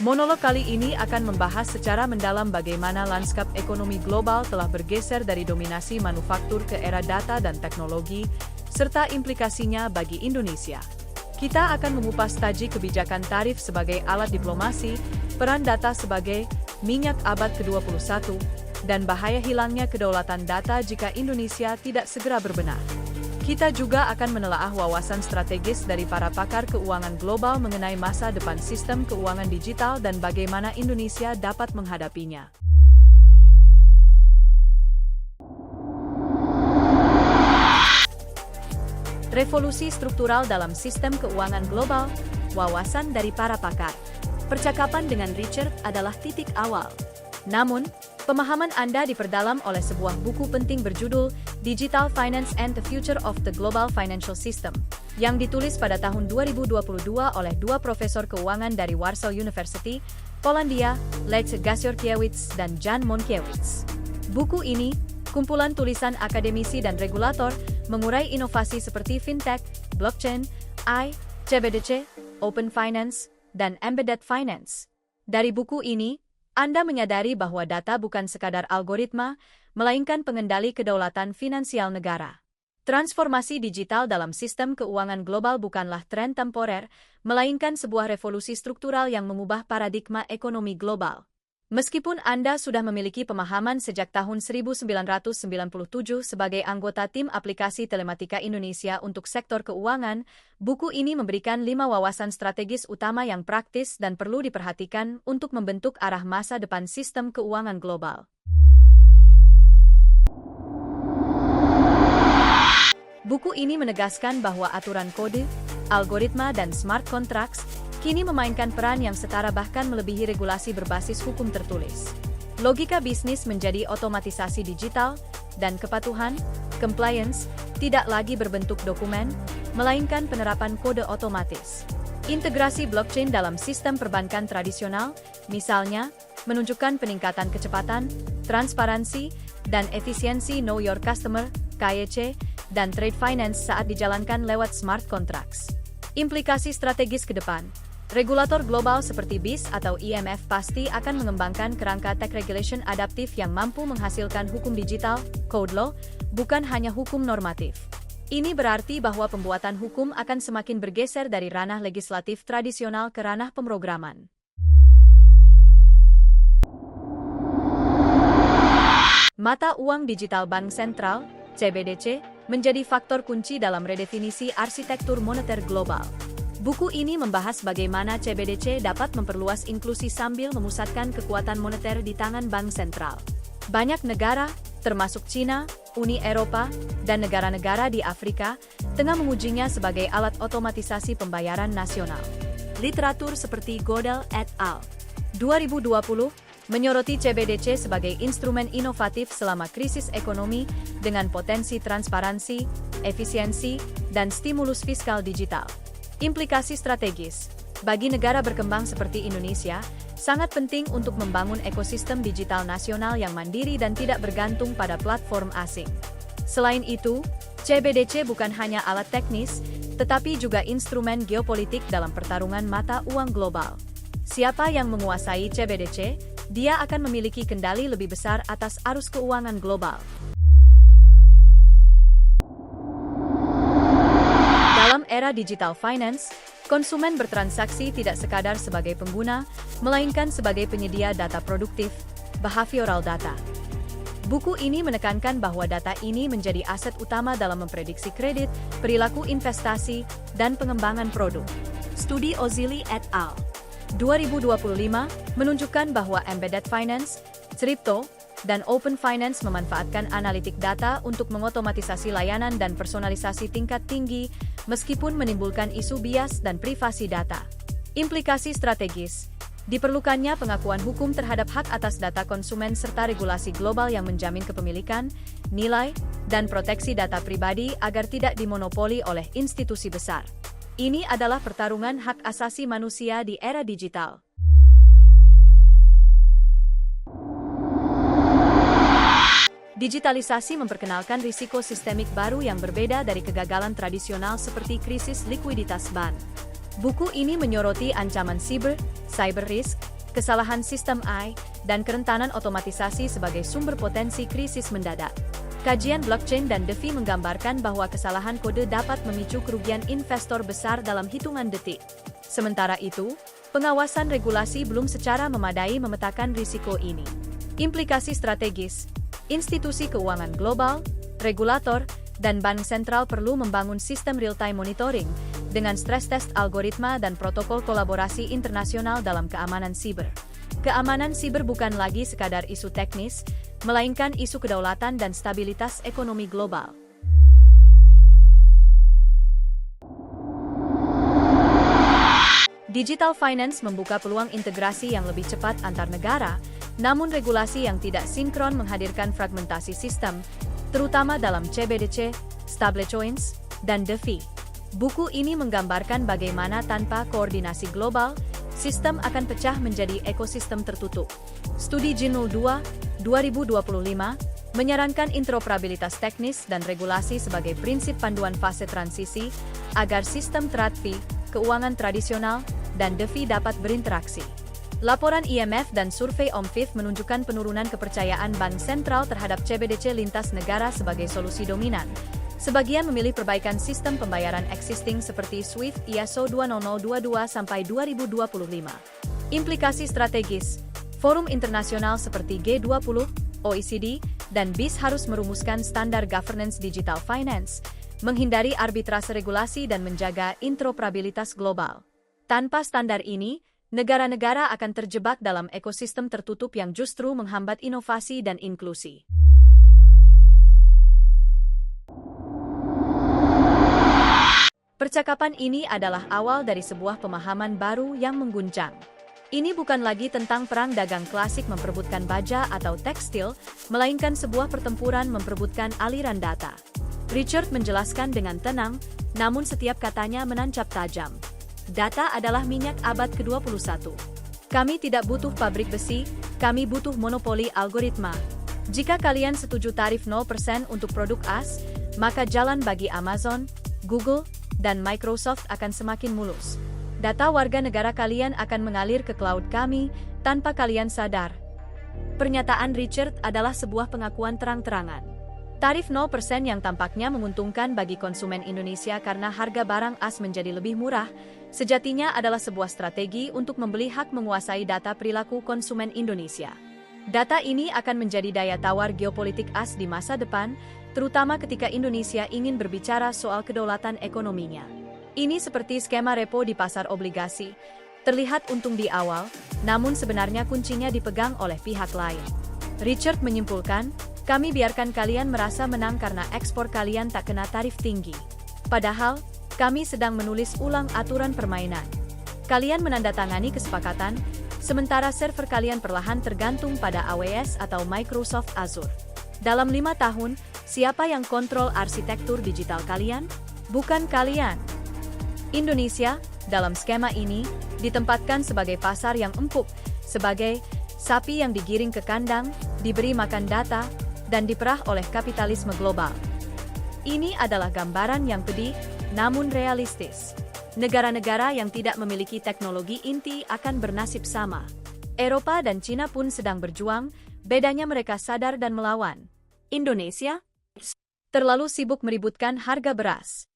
Monolog kali ini akan membahas secara mendalam bagaimana lanskap ekonomi global telah bergeser dari dominasi manufaktur ke era data dan teknologi, serta implikasinya bagi Indonesia. Kita akan mengupas taji kebijakan tarif sebagai alat diplomasi, peran data sebagai minyak abad ke-21, dan bahaya hilangnya kedaulatan data jika Indonesia tidak segera berbenah. Kita juga akan menelaah wawasan strategis dari para pakar keuangan global mengenai masa depan sistem keuangan digital dan bagaimana Indonesia dapat menghadapinya. Revolusi struktural dalam sistem keuangan global, wawasan dari para pakar. Percakapan dengan Richard adalah titik awal. Namun, pemahaman Anda diperdalam oleh sebuah buku penting berjudul Digital Finance and the Future of the Global Financial System, yang ditulis pada tahun 2022 oleh dua profesor keuangan dari Warsaw University, Polandia, Lech Gasiorkiewicz dan Jan Monkiewicz. Buku ini, kumpulan tulisan akademisi dan regulator, mengurai inovasi seperti fintech, blockchain, CBDC, open finance, dan embedded finance. Dari buku ini, Anda menyadari bahwa data bukan sekadar algoritma, melainkan pengendali kedaulatan finansial negara. Transformasi digital dalam sistem keuangan global bukanlah tren temporer, melainkan sebuah revolusi struktural yang mengubah paradigma ekonomi global. Meskipun Anda sudah memiliki pemahaman sejak tahun 1997 sebagai anggota tim aplikasi telematika Indonesia untuk sektor keuangan, buku ini memberikan 5 wawasan strategis utama yang praktis dan perlu diperhatikan untuk membentuk arah masa depan sistem keuangan global. Buku ini menegaskan bahwa aturan kode, algoritma, dan smart contracts kini memainkan peran yang setara bahkan melebihi regulasi berbasis hukum tertulis. Logika bisnis menjadi otomatisasi digital, dan kepatuhan, compliance, tidak lagi berbentuk dokumen, melainkan penerapan kode otomatis. Integrasi blockchain dalam sistem perbankan tradisional, misalnya, menunjukkan peningkatan kecepatan, transparansi, dan efisiensi Know Your Customer, KYC, dan trade finance saat dijalankan lewat smart contracts. Implikasi strategis ke depan. Regulator global seperti BIS atau IMF pasti akan mengembangkan kerangka tech regulation adaptif yang mampu menghasilkan hukum digital, code law, bukan hanya hukum normatif. Ini berarti bahwa pembuatan hukum akan semakin bergeser dari ranah legislatif tradisional ke ranah pemrograman. Mata uang digital bank sentral, CBDC, menjadi faktor kunci dalam redefinisi arsitektur moneter global. Buku ini membahas bagaimana CBDC dapat memperluas inklusi sambil memusatkan kekuatan moneter di tangan bank sentral. Banyak negara, termasuk China, Uni Eropa, dan negara-negara di Afrika, tengah mengujinya sebagai alat otomatisasi pembayaran nasional. Literatur seperti Godel et al. 2020 menyoroti CBDC sebagai instrumen inovatif selama krisis ekonomi dengan potensi transparansi, efisiensi, dan stimulus fiskal digital. Implikasi strategis. Bagi negara berkembang seperti Indonesia, sangat penting untuk membangun ekosistem digital nasional yang mandiri dan tidak bergantung pada platform asing. Selain itu, CBDC bukan hanya alat teknis, tetapi juga instrumen geopolitik dalam pertarungan mata uang global. Siapa yang menguasai CBDC, dia akan memiliki kendali lebih besar atas arus keuangan global. Dalam era digital finance, konsumen bertransaksi tidak sekadar sebagai pengguna, melainkan sebagai penyedia data produktif, behavioral data. Buku ini menekankan bahwa data ini menjadi aset utama dalam memprediksi kredit, perilaku investasi, dan pengembangan produk. Studi Ozili et al. 2025 menunjukkan bahwa embedded finance, crypto, dan open finance memanfaatkan analitik data untuk mengotomatisasi layanan dan personalisasi tingkat tinggi, meskipun menimbulkan isu bias dan privasi data. Implikasi strategis. Diperlukannya pengakuan hukum terhadap hak atas data konsumen serta regulasi global yang menjamin kepemilikan, nilai, dan proteksi data pribadi agar tidak dimonopoli oleh institusi besar. Ini adalah pertarungan hak asasi manusia di era digital. Digitalisasi memperkenalkan risiko sistemik baru yang berbeda dari kegagalan tradisional seperti krisis likuiditas bank. Buku ini menyoroti ancaman cyber risk, kesalahan sistem AI, dan kerentanan otomatisasi sebagai sumber potensi krisis mendadak. Kajian blockchain dan DeFi menggambarkan bahwa kesalahan kode dapat memicu kerugian investor besar dalam hitungan detik. Sementara itu, pengawasan regulasi belum secara memadai memetakan risiko ini. Implikasi strategis, institusi keuangan global, regulator, dan bank sentral perlu membangun sistem real-time monitoring dengan stress test algoritma dan protokol kolaborasi internasional dalam keamanan siber. Keamanan siber bukan lagi sekadar isu teknis, melainkan isu kedaulatan dan stabilitas ekonomi global. Digital finance membuka peluang integrasi yang lebih cepat antar negara, namun regulasi yang tidak sinkron menghadirkan fragmentasi sistem, terutama dalam CBDC, stablecoins, dan DeFi. Buku ini menggambarkan bagaimana tanpa koordinasi global, sistem akan pecah menjadi ekosistem tertutup. Studi G02, 2025, menyarankan interoperabilitas teknis dan regulasi sebagai prinsip panduan fase transisi, agar sistem TradFi, keuangan tradisional, dan DeFi dapat berinteraksi. Laporan IMF dan survei OMFIF menunjukkan penurunan kepercayaan bank sentral terhadap CBDC lintas negara sebagai solusi dominan. Sebagian memilih perbaikan sistem pembayaran existing seperti SWIFT ISO 20022-2025. Implikasi strategis, forum internasional seperti G20, OECD, dan BIS harus merumuskan standar governance digital finance, menghindari arbitrase regulasi dan menjaga interoperabilitas global. Tanpa standar ini, negara-negara akan terjebak dalam ekosistem tertutup yang justru menghambat inovasi dan inklusi. Percakapan ini adalah awal dari sebuah pemahaman baru yang mengguncang. Ini bukan lagi tentang perang dagang klasik memperebutkan baja atau tekstil, melainkan sebuah pertempuran memperebutkan aliran data. Richard menjelaskan dengan tenang, namun setiap katanya menancap tajam. Data adalah minyak abad ke-21. Kami tidak butuh pabrik besi, kami butuh monopoli algoritma. Jika kalian setuju tarif 0% untuk produk AS, maka jalan bagi Amazon, Google, dan Microsoft akan semakin mulus. Data warga negara kalian akan mengalir ke cloud kami tanpa kalian sadar. Pernyataan Richard adalah sebuah pengakuan terang-terangan. Tarif 0% yang tampaknya menguntungkan bagi konsumen Indonesia karena harga barang AS menjadi lebih murah, sejatinya adalah sebuah strategi untuk membeli hak menguasai data perilaku konsumen Indonesia. Data ini akan menjadi daya tawar geopolitik AS di masa depan, terutama ketika Indonesia ingin berbicara soal kedaulatan ekonominya. Ini seperti skema repo di pasar obligasi. Terlihat untung di awal, namun sebenarnya kuncinya dipegang oleh pihak lain. Richard menyimpulkan, kami biarkan kalian merasa menang karena ekspor kalian tak kena tarif tinggi. Padahal, kami sedang menulis ulang aturan permainan. Kalian menandatangani kesepakatan, sementara server kalian perlahan tergantung pada AWS atau Microsoft Azure. Dalam 5 tahun, siapa yang kontrol arsitektur digital kalian? Bukan kalian. Indonesia, dalam skema ini, ditempatkan sebagai pasar yang empuk, sebagai sapi yang digiring ke kandang, diberi makan data, dan diperah oleh kapitalisme global. Ini adalah gambaran yang pedih, namun realistis. Negara-negara yang tidak memiliki teknologi inti akan bernasib sama. Eropa dan Cina pun sedang berjuang, bedanya mereka sadar dan melawan. Indonesia terlalu sibuk meributkan harga beras.